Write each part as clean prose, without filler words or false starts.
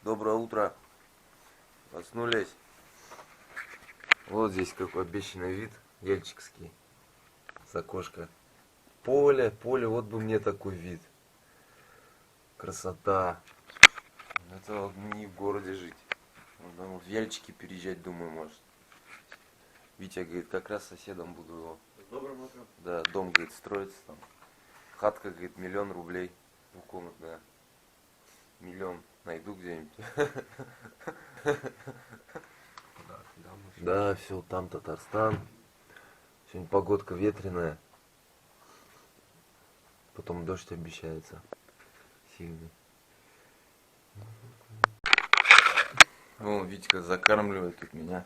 Доброе утро. Проснулись. Вот здесь какой обещанный вид. Ельчикский. С окошка. Поле, вот бы мне такой вид. Красота. Это вот не в городе жить. Надо в Ельчики переезжать, думаю, может. Витя говорит, как раз соседом буду его. С добрым утром. Да, дом, говорит, строится там. Хатка, говорит, 1 000 000 рублей. Двухкомнатная. 1 000 000 найду где-нибудь. Да, все, там Татарстан. Сегодня погодка ветреная. Потом дождь обещается. Сильный. О, Витька закармливает тут меня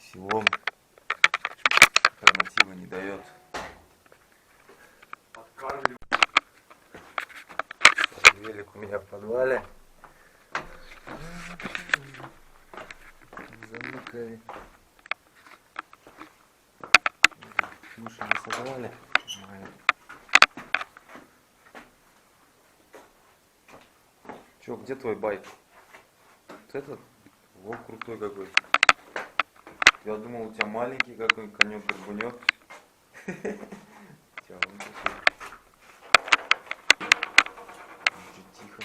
селом. Альтернатива не дает. Подкармливаю. Велик у меня в подвале. Замыкай. Мыши не собрали. Че, где твой байк? Вот этот? Во, крутой какой. Я думал, у тебя маленький какой-нибудь конек-горбунек. Тихо.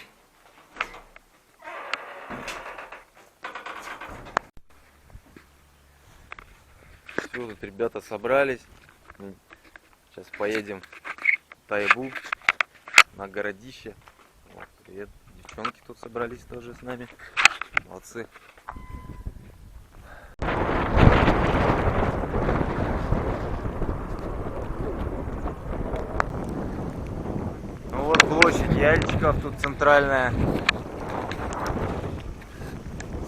Все, тут ребята собрались. Сейчас поедем в Тайбу на городище. Вот, привет. Девчонки тут собрались тоже с нами. Молодцы. Ну вот площадь Яльчиков, тут центральная.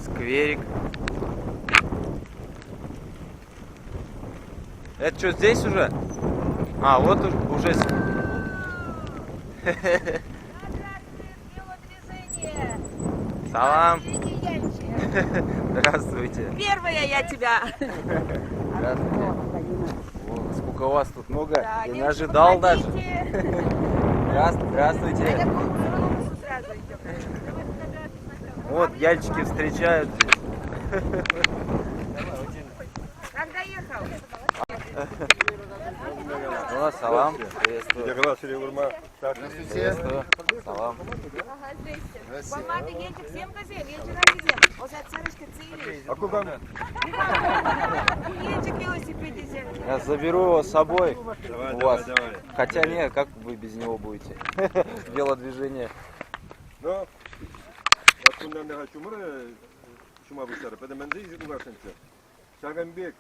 Скверик. Это что, здесь уже? А, вот уже. Салам. Здравствуйте. Первая я тебя. Здравствуйте. О, сколько вас тут много. Да, я не ожидал даже. А Здравствуйте. я помню, сразу идем. Вот Яльчики встречают здесь. Как доехал? О, салам. Приветствую. Здравствуйте. Приветствую. Салам. Ага, здрасте. Помады едете всем газель, едете. Вот отсырочка цели. А куда? Едете к велосипеде. Я заберу его с собой. Давай, у давай, вас. давай. Хотя нет, как вы без него будете? Велодвижение. Ну, bundan daha şuma buşları. Pede men de izin uğraşınca. Şaganbek,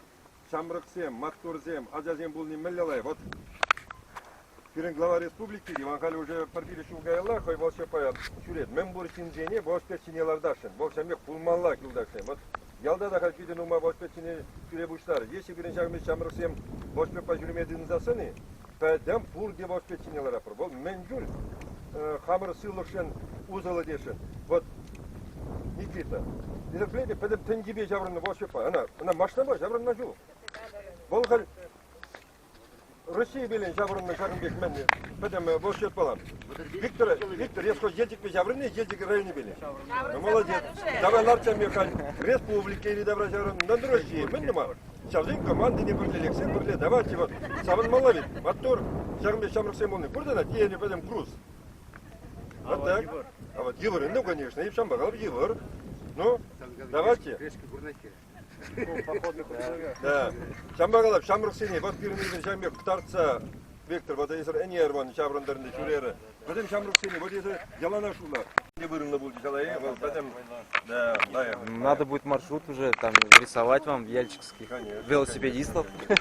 Şamrıksem, Matkурзем, Азазем был не меллалай. Вот Пирен глава республики, Иванхали уже парфили шугайла, хой вообще поят чурет. Мен бур чинжене, воспечинелардашын. Волшамек пулмалла килдашын. Вот ялда да хальпиден ума воспечине чуре буштар. Если Пирен Шаганбек, Шамрыksем, воспе пажуремедин засыны, педем пур де воспечинелар апыр. Вот мен жур хамыр сылышын узалы дешін. Вот Никита. Дедер біледі, педем тенжибе жабырынны вообще па. Ана машина ба, жабырынна жу. Бол хал Россия белен жабырынны Шаганбек мен педем вообще балам. Виктор, я скажу, ежик бе жабырынны, ежик районе белен. Молодец. Давай ларчам мекаль. Республика или добра жабырынны, на Россия. Мен нема. Шавзин команды не бірле, лексен бірле. Давайте вот. Сабын малавит. Мотор. Шаганбек Шамрыксем болны. Бурдана тиені педем круз. Вот так. А вот Евр, ну конечно, и в Шамбагал Евр. Ну, давайте. Да. Шамбагал, Шамрыксене, вот пирниден Шамбек, Ктарца, Виктор, вот эти Эньерван, Шабрандарны, Чуреры. Потом Шамрыксене, вот эти Ялана Шула. Не вырынно будет человек, вот потом, да. Надо будет маршрут уже там рисовать вам яльчикских велосипедистов. Да,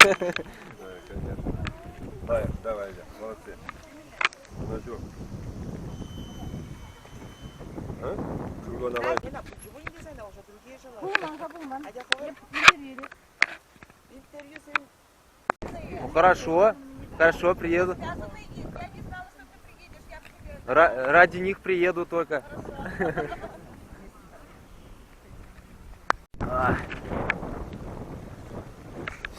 конечно. Давай, молодцы. Ну что? А? Чего давай? Почему не дизайна уже другие желают? Интервью. Ну хорошо, приеду. Я не знала, что ты приедешь, я тебе... Ради них приеду только.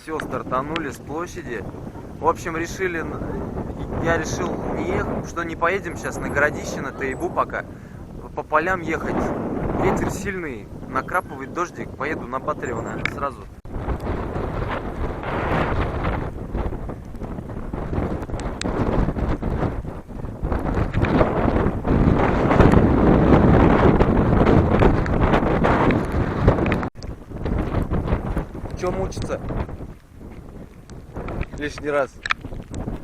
Все, стартанули с площади. В общем, я решил не ехать, что не поедем сейчас на городище, на Тайбу пока. По полям ехать Ветер сильный, накрапывает дождик, поеду на Батарево, наверное, сразу. Чем мучиться? Лишний раз.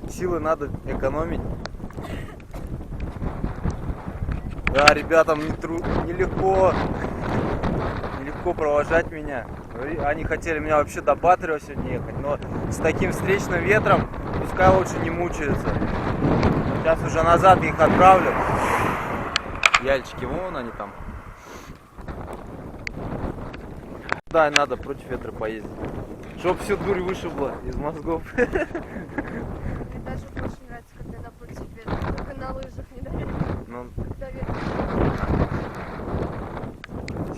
Силы надо экономить. Да, ребятам нелегко провожать меня. Они хотели меня вообще до Батарева сегодня ехать, но с таким встречным ветром пускай лучше не мучаются. Сейчас уже назад их отправлю. Яльчики, вон они там. Да, надо против ветра поездить. Чтоб всю дурь вышибло из мозгов. Мне даже больше нравится, когда напротив ветра, только на лыжах не дают. Ну, Когда ветер.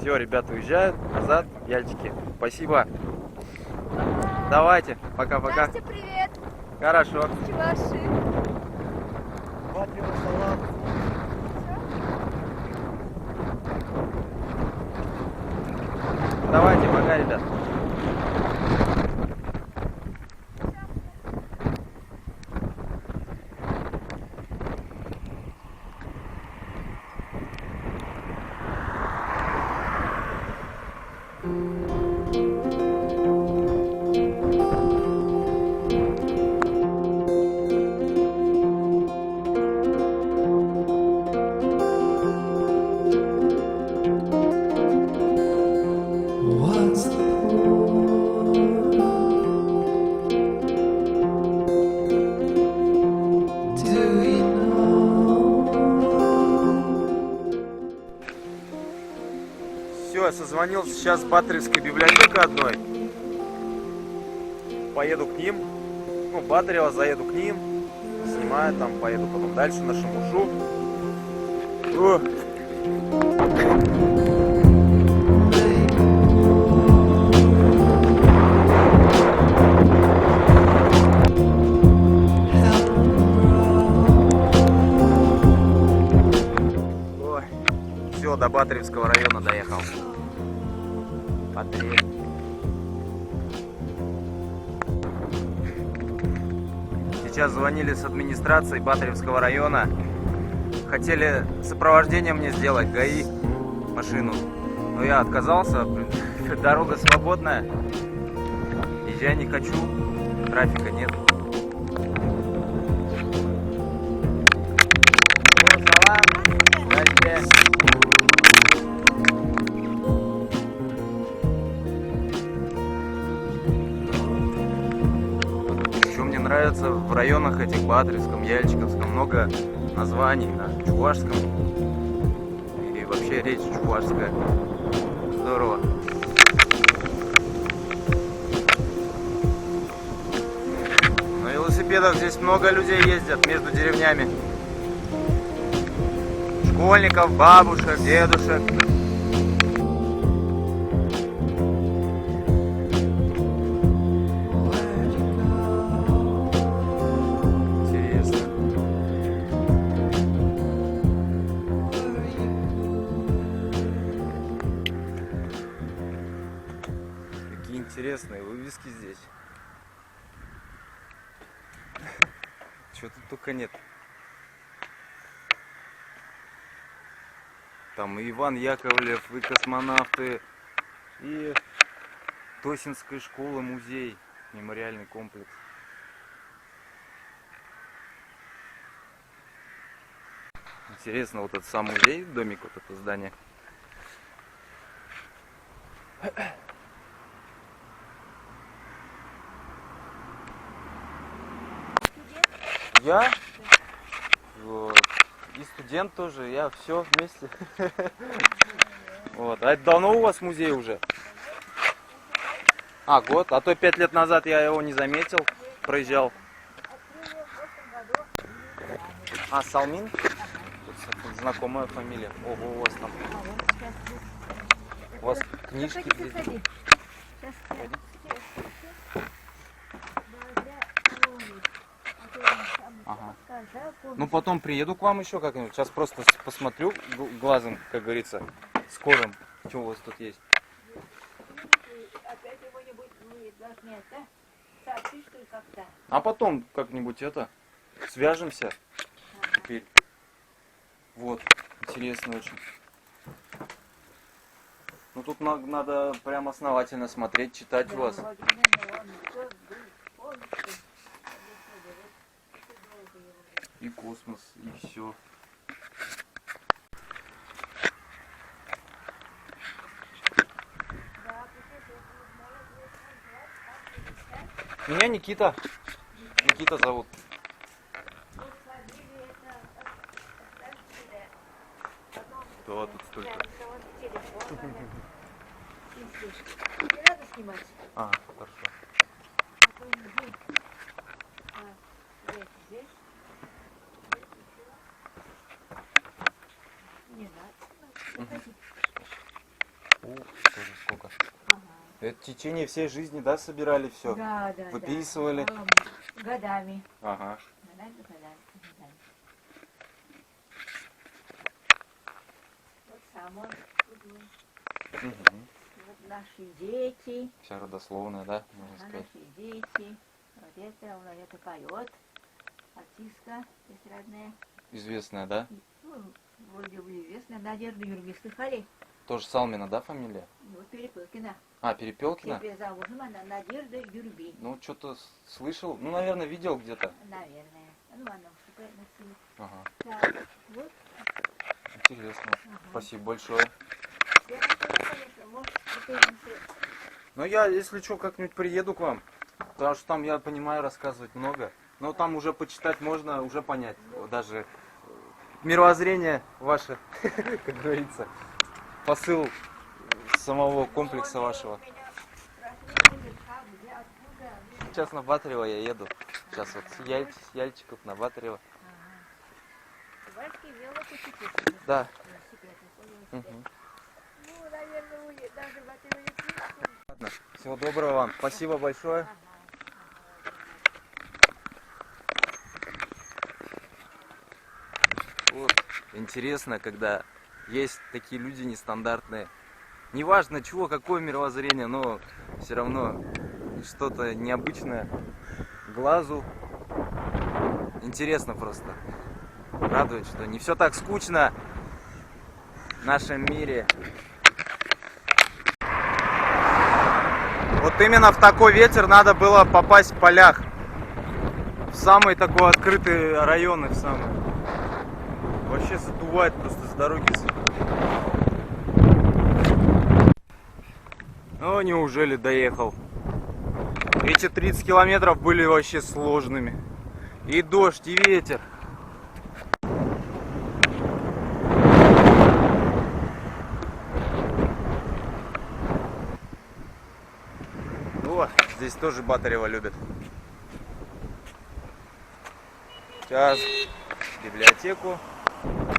все, ребята уезжают назад, Яльчики. Спасибо. Давайте, пока-пока. Настя, привет! Хорошо. Чуваши. Давайте, пока, ребят. What's the point? Do you know? Все, я созвонился сейчас с Батаревской библиотекой одной. Поеду к ним. Ну, Батарева, заеду к ним. Снимаю там, поеду потом дальше на Шамушу. О! Ой, все, до Батаревского района доехал. Батарея. Сейчас звонили с администрации Батаревского района. Хотели сопровождение мне сделать, ГАИ, машину. Но я отказался, дорога свободная. Езжай не хочу, трафика нет. Здрасте. Еще мне нравится в районах этих Батаревском, Яльчиковском много названий на чувашском. И вообще речь чувашская. Здорово. На велосипедах здесь много людей ездят между деревнями. Школьников, бабушек, дедушек. Интересно. Какие интересные вывески здесь. Чего тут только нет. Там и Иван Яковлев, и космонавты, и Тосинская школа, музей, мемориальный комплекс. Интересно, вот этот сам музей, домик, вот это здание. Я? Вот. И студент тоже, я все вместе. Вот. А это давно у вас музей уже? А, год. А то 5 лет назад я его не заметил, проезжал. А, Салмин? Тут знакомая фамилия. Ого, у вас там. У вас книжки здесь. Ага. Ну потом приеду к вам еще как-нибудь. Сейчас просто посмотрю глазом, как говорится. скорым. Что у вас тут есть? Опять его-нибудь не должны это сообщить, что ли, как-то. А потом как-нибудь это свяжемся. Теперь. Вот, интересно очень. Ну тут надо прям основательно смотреть, читать у вас. И космос, и все. Меня Никита. Никита зовут. Да, тут столько. Не надо снимать. А, хорошо. Здесь. Не надо. Тоже сколько. Это в течение всей жизни, да, собирали все? Да, да, Выписывали? да. Годами. Ага. Годами. Вот сам он. Вот наши дети. Вся родословная, да, можно А сказать. наши дети. Вот это поет. Артистка эстрадная. Известная, да? Ну, вроде бы известная. Надежда Юрьевна, слыхали? Тоже Салмина, да, фамилия? Вот Перепелкина. А, Перепелкина? Теперь замужем она Надежда Юрьевна. Ну, что-то слышал. Ну, наверное, видел где-то. Наверное. Ну, она вступает на силу. Ага. Так, вот. Интересно. Спасибо большое. Я конечно, может, встретимся. Ну, я, если что, как-нибудь приеду к вам. Потому что там, я понимаю, рассказывать много. Но там уже почитать можно, уже понять. Вот даже мировоззрение ваше, как говорится. Посыл самого комплекса вашего. Сейчас на Батарева я еду. Сейчас вот с Яльчиков на Батарева. Бабушки велосипед. Да. Велосипед. Ну, наверное, вы даже в этой велосипеде. Ладно. Всего доброго вам. Спасибо большое. Вот. Интересно, когда есть такие люди нестандартные. Неважно чего, какое мировоззрение, но все равно что-то необычное глазу. Интересно просто. Радует, что не все так скучно в нашем мире. Вот именно в такой ветер надо было попасть в полях. В самые такой открытые районы, в самые. Вообще задувает просто с дороги. Ну, неужели доехал? Эти 30 километров были вообще сложными. И дождь, и ветер. О, здесь тоже Батарева любят. Сейчас в библиотеку.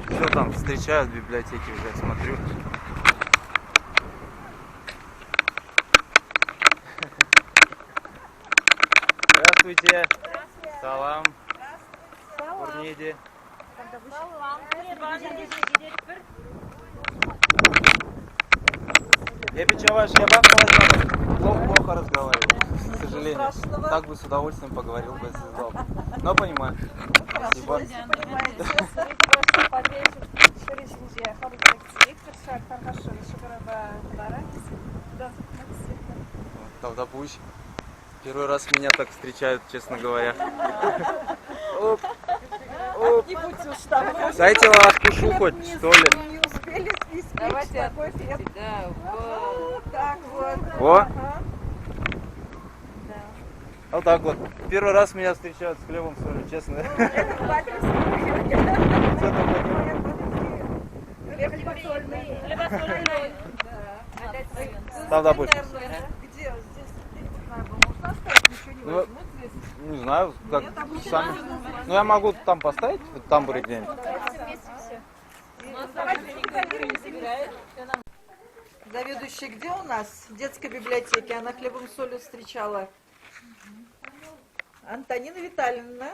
Все там встречают в библиотеке, уже смотрю. Здравствуйте. Салам. Курнеди. Я печеваш, я бабка плохо разговариваю, к сожалению. Так бы с удовольствием поговорил бы, если знал. Но понимаю. Спасибо. Тавдапусь. Первый раз меня так встречают, честно говоря. Оп. Оп. Дайте вас откушу хоть, что ли. Давайте кофе. Да, вот так вот. О. Вот так вот. Первый раз меня встречают с хлебом солью, честно. Тавдапусь. Где? Здесь можно оставить? Ничего не Ну, возьмут здесь? не знаю, как сами. Ну я могу там поставить, в тамбуре где-нибудь. Заведующая где у нас? В детской библиотеке. Она хлебом с солью встречала. Антонина Витальевна.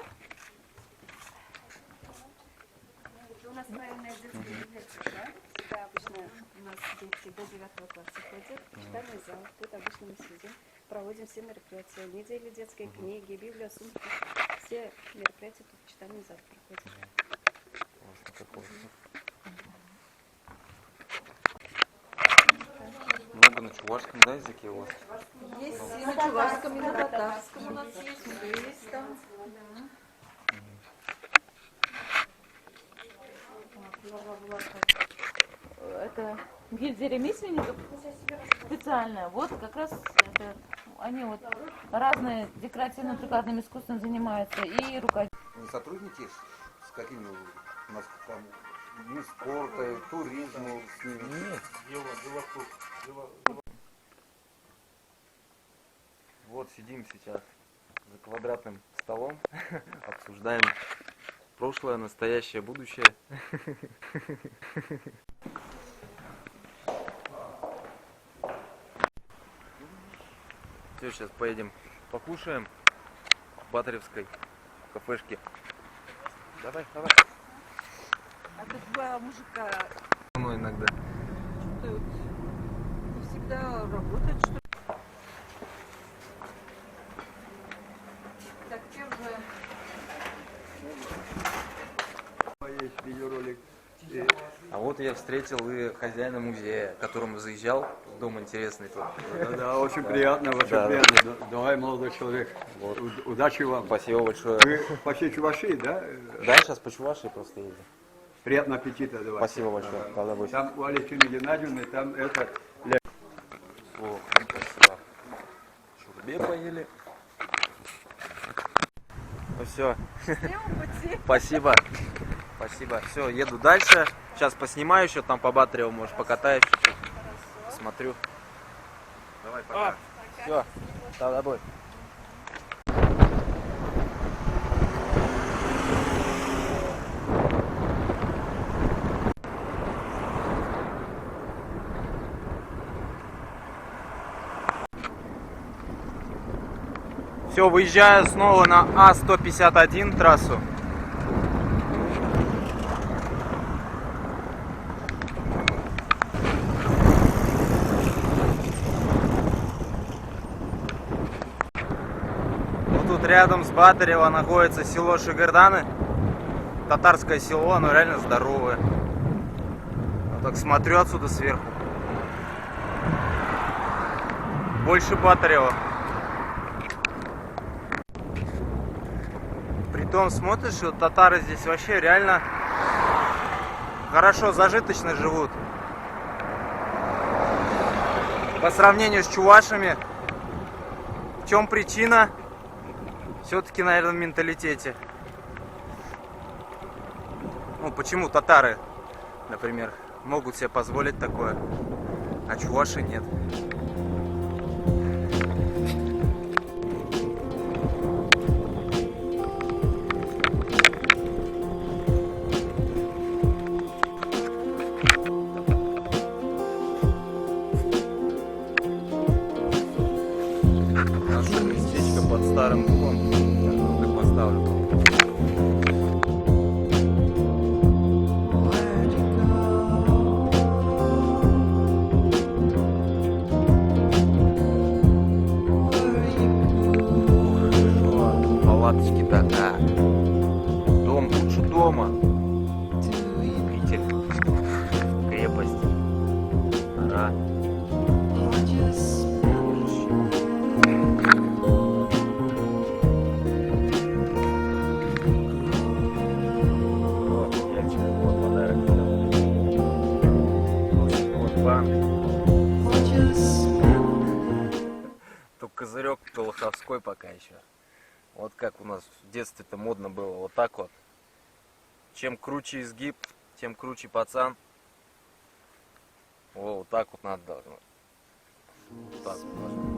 У нас, наверное, детская библиотека, да? Это обычно у нас дети до 9 класса ходят в читальный зал. Тут обычно мы сидим, проводим все мероприятия. Недели детской книги, библия, сумки. Все мероприятия тут в читальный зал проходят. Классно, как классно. Много на чувашском, да, языке у вас? Есть и на чувашском, и на татарском у нас есть. Все есть там. Это гильдия ремесленников специальная. Вот как раз это, они вот разные декоративно-прикладным искусством занимаются и рукоделием. Не сотрудничаешь с какими у нас там ну, спорта, туризму с ними? Нет. Вот сидим сейчас за квадратным столом, обсуждаем прошлое, настоящее, будущее. Все, сейчас поедем покушаем в Батаревской кафешке. Давай, давай. А тут два мужика Ну, иногда. что-то вот не всегда работают, что ли. Так, чем же... Есть видеоролик. А вот я встретил и хозяина музея, к которому заезжал. Дом интересный тут. Да, очень приятно, очень Да. приятно. Давай, молодой человек. Вот. Удачи вам. Спасибо большое. Вы почти чуваши, да? Да, сейчас по Чувашии просто едем. Приятного аппетита давай. Спасибо большое. Тогда больше. Там у Алексея Геннадьевны, там это... О, спасибо. Шурбе поели. Ну все. Спасибо. Спасибо. Все, еду дальше. Сейчас поснимаю еще там по Батареву, может, покатаюсь чуть-чуть. Смотрю. Давай, пока. Все, с тобой. Все, выезжаю снова на А-151 трассу. Вот тут рядом с Батарево находится село Шигырданы. Татарское село, оно реально здоровое. Вот так смотрю отсюда сверху. Больше Батарева. Притом смотришь, что татары здесь вообще реально хорошо, зажиточно живут. По сравнению с чувашами. В чем причина? Все-таки, наверное, в менталитете. Ну, почему татары, например, могут себе позволить такое, а чуваши нет. Наше местечко под старым дубом. Сейчас так поставлю. Where'd you go? Where you Хорошо. Палаточки такая. Дом лучше дома. Питер. Крепость. Гора. or just Вот, ящик, вот подарок. Вот банк. or just Только козырек Толоховской пока еще. Вот как у нас в детстве-то модно было. Вот так вот. Чем круче изгиб, тем круче пацан. О, вот так вот надо должно. Вот так вот должно.